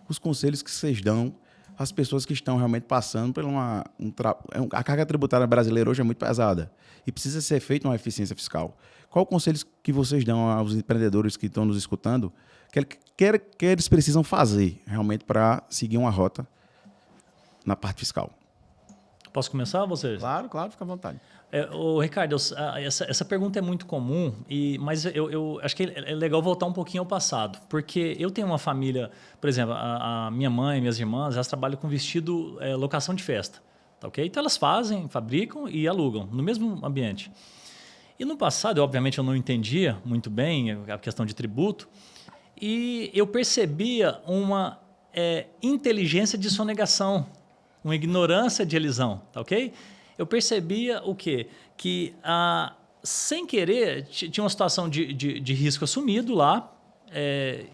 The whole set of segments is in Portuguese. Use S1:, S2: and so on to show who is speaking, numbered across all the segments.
S1: os conselhos que vocês dão às pessoas que estão realmente passando por a carga tributária brasileira hoje é muito pesada e precisa ser feita uma eficiência fiscal. Qual conselhos que vocês dão aos empreendedores que estão nos escutando que eles precisam fazer realmente para seguir uma rota na parte fiscal?
S2: Posso começar, vocês?
S1: Claro, claro, fica à vontade.
S2: Ricardo, essa pergunta é muito comum, mas eu acho que é legal voltar um pouquinho ao passado, porque eu tenho uma família, por exemplo, a minha mãe, minhas irmãs, elas trabalham com vestido, locação de festa, tá ok? Então elas fabricam e alugam no mesmo ambiente. E no passado, obviamente, eu não entendia muito bem a questão de tributo, e eu percebia uma inteligência de sonegação, uma ignorância de elisão, tá ok? Eu percebia o quê? Que, sem querer, tinha uma situação de risco assumido lá.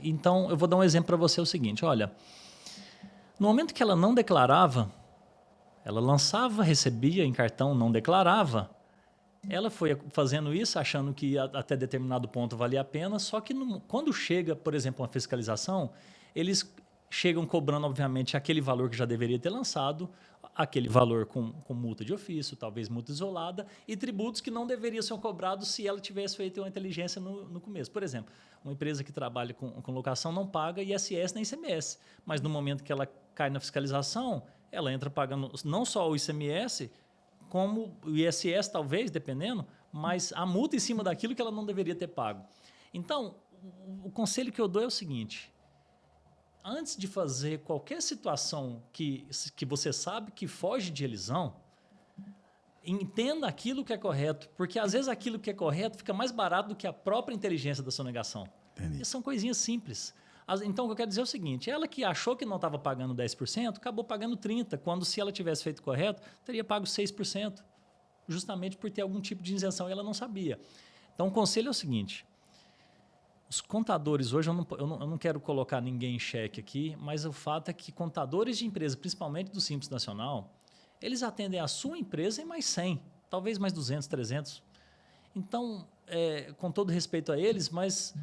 S2: Então, eu vou dar um exemplo para você, o seguinte, olha, no momento que ela não declarava, ela lançava, recebia em cartão, não declarava, ela foi fazendo isso, achando que até determinado ponto valia a pena, só que quando chega, por exemplo, uma fiscalização, eles chegam cobrando, obviamente, aquele valor que já deveria ter lançado, aquele valor com multa de ofício, talvez multa isolada, e tributos que não deveriam ser cobrados se ela tivesse feito uma inteligência no começo. Por exemplo, uma empresa que trabalha com locação não paga ISS nem ICMS, mas no momento que ela cai na fiscalização, ela entra pagando não só o ICMS, como o ISS, talvez, dependendo, mas a multa em cima daquilo que ela não deveria ter pago. Então, o conselho que eu dou é o seguinte: antes de fazer qualquer situação que você sabe que foge de elisão, entenda aquilo que é correto, porque às vezes aquilo que é correto fica mais barato do que a própria inteligência da sonegação. E são coisinhas simples. Então, o que eu quero dizer é o seguinte: ela que achou que não estava pagando 10%, acabou pagando 30%, quando se ela tivesse feito correto, teria pago 6%, justamente por ter algum tipo de isenção e ela não sabia. Então, o conselho é o seguinte: os contadores, hoje eu não quero colocar ninguém em xeque aqui, mas o fato é que contadores de empresa, principalmente do Simples Nacional, eles atendem a sua empresa em mais 100, talvez mais 200, 300. Então, com todo respeito a eles, mas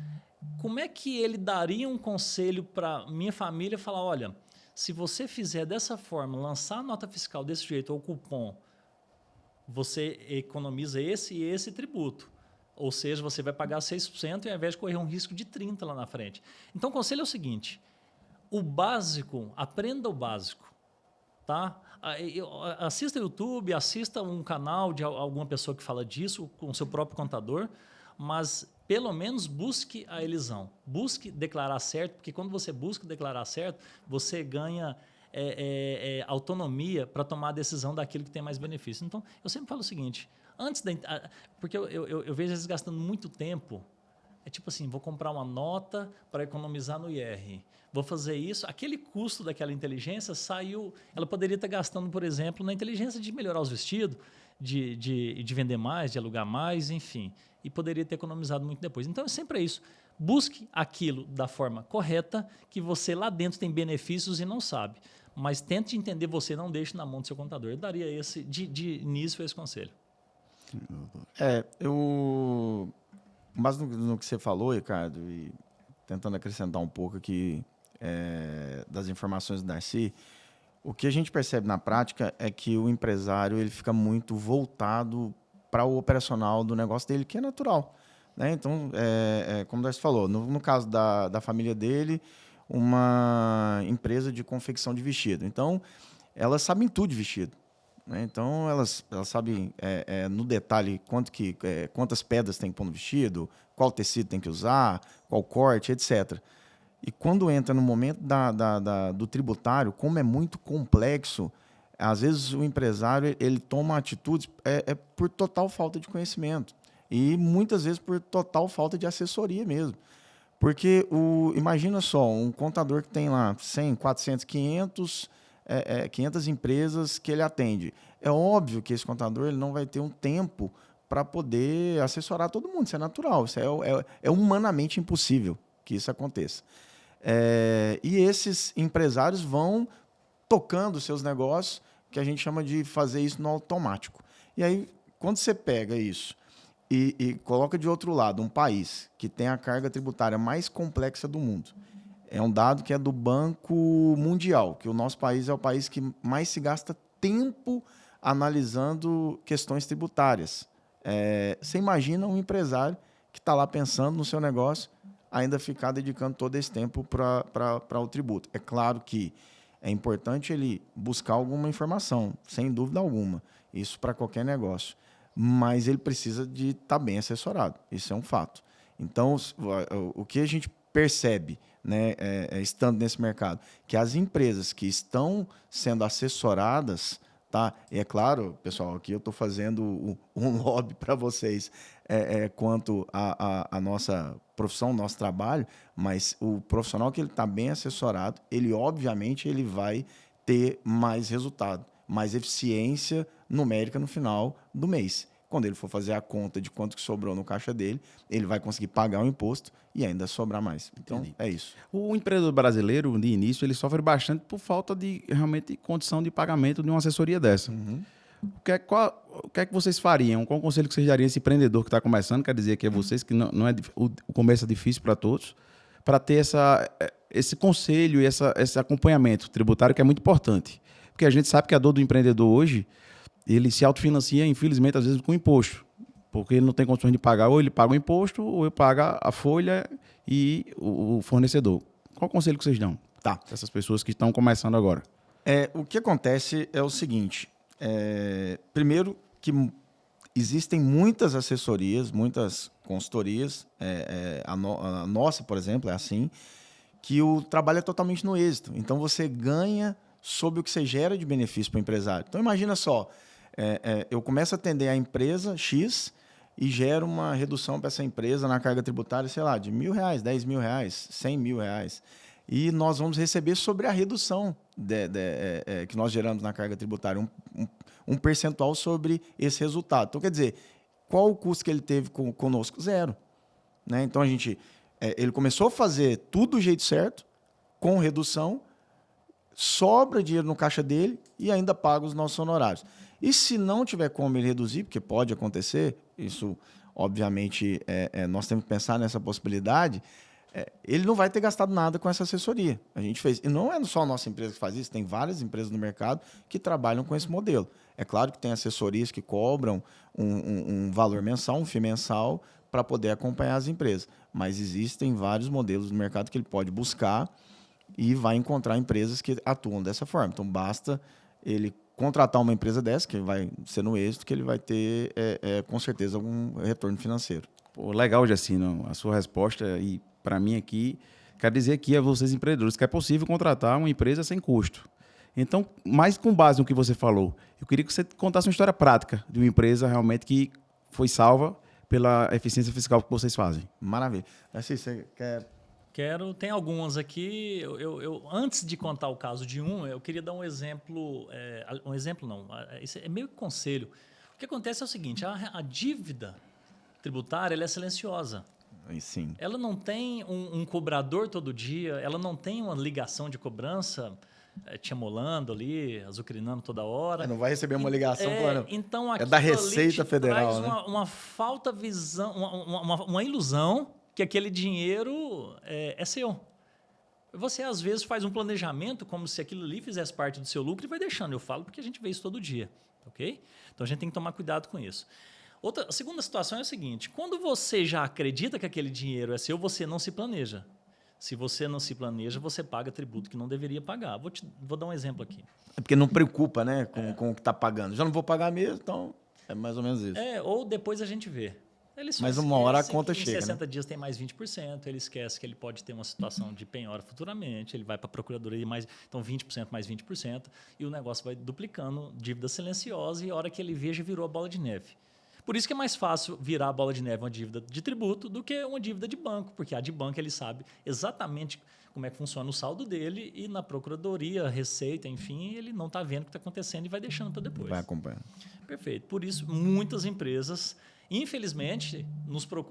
S2: como é que ele daria um conselho para minha família falar, olha, se você fizer dessa forma, lançar a nota fiscal desse jeito ou cupom, você economiza esse e esse tributo. Ou seja, você vai pagar 6% ao invés de correr um risco de 30% lá na frente. Então, o conselho é o seguinte: o básico, aprenda o básico. Tá? Assista YouTube, assista um canal de alguma pessoa que fala disso, com o seu próprio contador, mas pelo menos busque a elisão. Busque declarar certo, porque quando você busca declarar certo, você ganha autonomia para tomar a decisão daquilo que tem mais benefício. Então, eu sempre falo o seguinte: porque eu vejo eles gastando muito tempo. É tipo assim, vou comprar uma nota para economizar no IR. Vou fazer isso. Aquele custo daquela inteligência saiu. Ela poderia estar gastando, por exemplo, na inteligência de melhorar os vestidos, de vender mais, de alugar mais, enfim. E poderia ter economizado muito depois. Então, sempre é isso. Busque aquilo da forma correta, que você lá dentro tem benefícios e não sabe. Mas tente entender você, não deixe na mão do seu contador. Eu daria de início esse conselho.
S3: Mas no que você falou, Ricardo, e tentando acrescentar um pouco aqui das informações do Darcy, o que a gente percebe na prática é que o empresário ele fica muito voltado para o operacional do negócio dele, que é natural. Né? Então, como o Darcy falou, no caso da família dele, uma empresa de confecção de vestido. Então, elas sabem tudo de vestido. Né? Então, elas sabem no detalhe quantas pedras tem que pôr no vestido, qual tecido tem que usar, qual corte, etc. E quando entra no momento do tributário, como é muito complexo, às vezes o empresário ele toma atitudes por total falta de conhecimento. E muitas vezes por total falta de assessoria mesmo. Porque, imagina só, um contador que tem lá 100, 400, 500 empresas que ele atende. É óbvio que esse contador ele não vai ter um tempo para poder assessorar todo mundo. Isso é natural, isso é humanamente impossível que isso aconteça. E esses empresários vão tocando seus negócios, que a gente chama de fazer isso no automático. E aí, quando você pega isso e coloca de outro lado um país que tem a carga tributária mais complexa do mundo, É um dado que é do Banco Mundial, que o nosso país é o país que mais se gasta tempo analisando questões tributárias. Você imagina um empresário que está lá pensando no seu negócio, ainda ficar dedicando todo esse tempo para o tributo. É claro que é importante ele buscar alguma informação, sem dúvida alguma. Isso para qualquer negócio. Mas ele precisa de estar bem assessorado. Isso é um fato. Então, o que a gente percebe, né, estando nesse mercado, que as empresas que estão sendo assessoradas, tá? E é claro, pessoal, aqui eu estou fazendo um lobby para vocês quanto à nossa profissão, nosso trabalho, mas o profissional que ele está bem assessorado, ele obviamente ele vai ter mais resultado, mais eficiência numérica no final do mês. Quando ele for fazer a conta de quanto que sobrou no caixa dele, ele vai conseguir pagar o imposto e ainda sobrar mais. Então,
S1: Entendi.
S3: é isso.
S1: O empreendedor brasileiro, de início, ele sofre bastante por falta de realmente condição de pagamento de uma assessoria dessa. O que é que vocês fariam? Qual o conselho que vocês dariam a esse empreendedor que está começando? Quer dizer que é vocês, que não é o começo é difícil para todos, para ter esse conselho e esse acompanhamento tributário que é muito importante. Porque a gente sabe que a dor do empreendedor hoje, ele se autofinancia, infelizmente, às vezes com imposto. Porque ele não tem condições de pagar, ou ele paga o imposto, ou ele paga a folha e o fornecedor. Qual o conselho que vocês dão?
S3: Tá.
S1: Essas pessoas que estão começando agora.
S3: O que acontece é o seguinte. Primeiro que existem muitas assessorias, muitas consultorias. A nossa, por exemplo, é assim, que o trabalho é totalmente no êxito. Então, você ganha sobre o que você gera de benefício para o empresário. Então, imagina só, eu começo a atender a empresa X e gero uma redução para essa empresa na carga tributária, sei lá, de R$1.000, R$10.000, R$100.000. E nós vamos receber sobre a redução que nós geramos na carga tributária, um percentual sobre esse resultado. Então, quer dizer, qual o custo que ele teve conosco? Zero. Né? Então, ele começou a fazer tudo do jeito certo, com redução, sobra dinheiro no caixa dele e ainda paga os nossos honorários. E se não tiver como ele reduzir, porque pode acontecer, isso, obviamente, nós temos que pensar nessa possibilidade, ele não vai ter gastado nada com essa assessoria. A gente fez. E não é só a nossa empresa que faz isso, tem várias empresas no mercado que trabalham com esse modelo. É claro que tem assessorias que cobram um valor mensal, um FII mensal, para poder acompanhar as empresas. Mas existem vários modelos no mercado que ele pode buscar e vai encontrar empresas que atuam dessa forma. Então, basta ele contratar uma empresa dessa, que vai ser no êxito, que ele vai ter, com certeza, algum retorno financeiro.
S1: Pô, legal, Jacino, a sua resposta. E para mim aqui, quero dizer aqui a vocês empreendedores que é possível contratar uma empresa sem custo. Então, mais com base no que você falou, eu queria que você contasse uma história prática de uma empresa realmente que foi salva pela eficiência fiscal que vocês fazem.
S3: Maravilha. Assim, você quer...
S2: Tem algumas aqui. Antes de contar o caso de eu queria dar um exemplo. Um exemplo não, isso é meio que conselho. O que acontece é o seguinte: a dívida tributária ela é silenciosa.
S3: Sim.
S2: Ela não tem um cobrador todo dia, ela não tem uma ligação de cobrança te amolando ali, azucrinando toda hora.
S3: Não vai receber uma ligação falando.
S2: Então,
S3: é da Receita Federal,
S2: traz uma falta visão, uma ilusão que aquele dinheiro é seu. Você, às vezes, faz um planejamento como se aquilo ali fizesse parte do seu lucro e vai deixando. Eu falo porque a gente vê isso todo dia. Ok? Então, a gente tem que tomar cuidado com isso. A segunda situação é a seguinte: quando você já acredita que aquele dinheiro é seu, você não se planeja. Se você não se planeja, você paga tributo que não deveria pagar. Vou dar um exemplo aqui.
S3: É porque não preocupa, né, com o que está pagando. Já não vou pagar mesmo, então é mais ou menos isso.
S2: Ou depois a gente vê.
S3: Mas uma hora a conta chega.
S2: Em 60 dias tem mais 20%, ele esquece que ele pode ter uma situação de penhora futuramente, ele vai para a procuradoria então 20% mais 20%, e o negócio vai duplicando, dívida silenciosa, e a hora que ele veja virou a bola de neve. Por isso que é mais fácil virar a bola de neve uma dívida de tributo do que uma dívida de banco, porque a de banco ele sabe exatamente como é que funciona o saldo dele e na procuradoria, receita, enfim, ele não está vendo o que está acontecendo e vai deixando para depois.
S3: Vai acompanhando.
S2: Perfeito. Por isso, muitas empresas, infelizmente,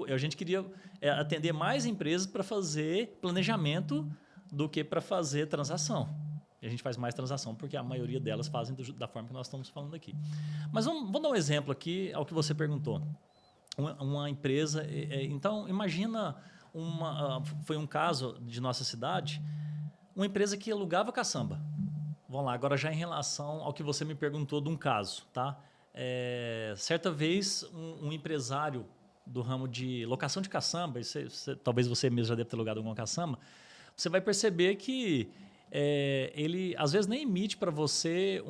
S2: a gente queria atender mais empresas para fazer planejamento do que para fazer transação. E a gente faz mais transação porque a maioria delas fazem da forma que nós estamos falando aqui. Mas vamos dar um exemplo aqui ao que você perguntou. Uma empresa... Então, imagina foi um caso de nossa cidade, uma empresa que alugava caçamba. Vamos lá, agora já em relação ao que você me perguntou de um caso, tá? Certa vez, um empresário do ramo de locação de caçamba, talvez você mesmo já deve ter alugado alguma caçamba, você vai perceber que ele, às vezes, nem emite para você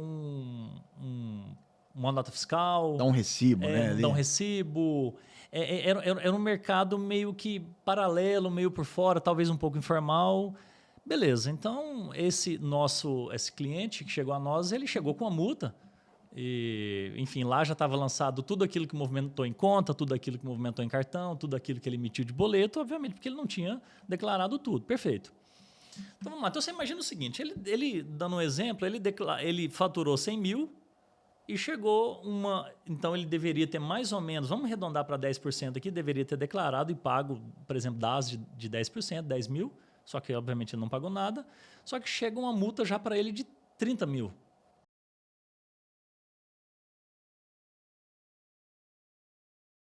S2: uma nota fiscal.
S3: Dá um recibo, né?
S2: Dá um recibo. Era um mercado meio que paralelo, meio por fora, talvez um pouco informal. Beleza, então esse cliente que chegou a nós, ele chegou com a multa. E, enfim, lá já estava lançado tudo aquilo que movimentou em conta, tudo aquilo que movimentou em cartão, tudo aquilo que ele emitiu de boleto, obviamente, porque ele não tinha declarado tudo. Perfeito. Então, vamos lá. Então, você imagina o seguinte, ele dando um exemplo, ele faturou 100 mil e chegou Então, ele deveria ter mais ou menos, vamos arredondar para 10% aqui, deveria ter declarado e pago, por exemplo, DAS de 10%, 10 mil, só que, obviamente, ele não pagou nada, só que chega uma multa já para ele de 30 mil.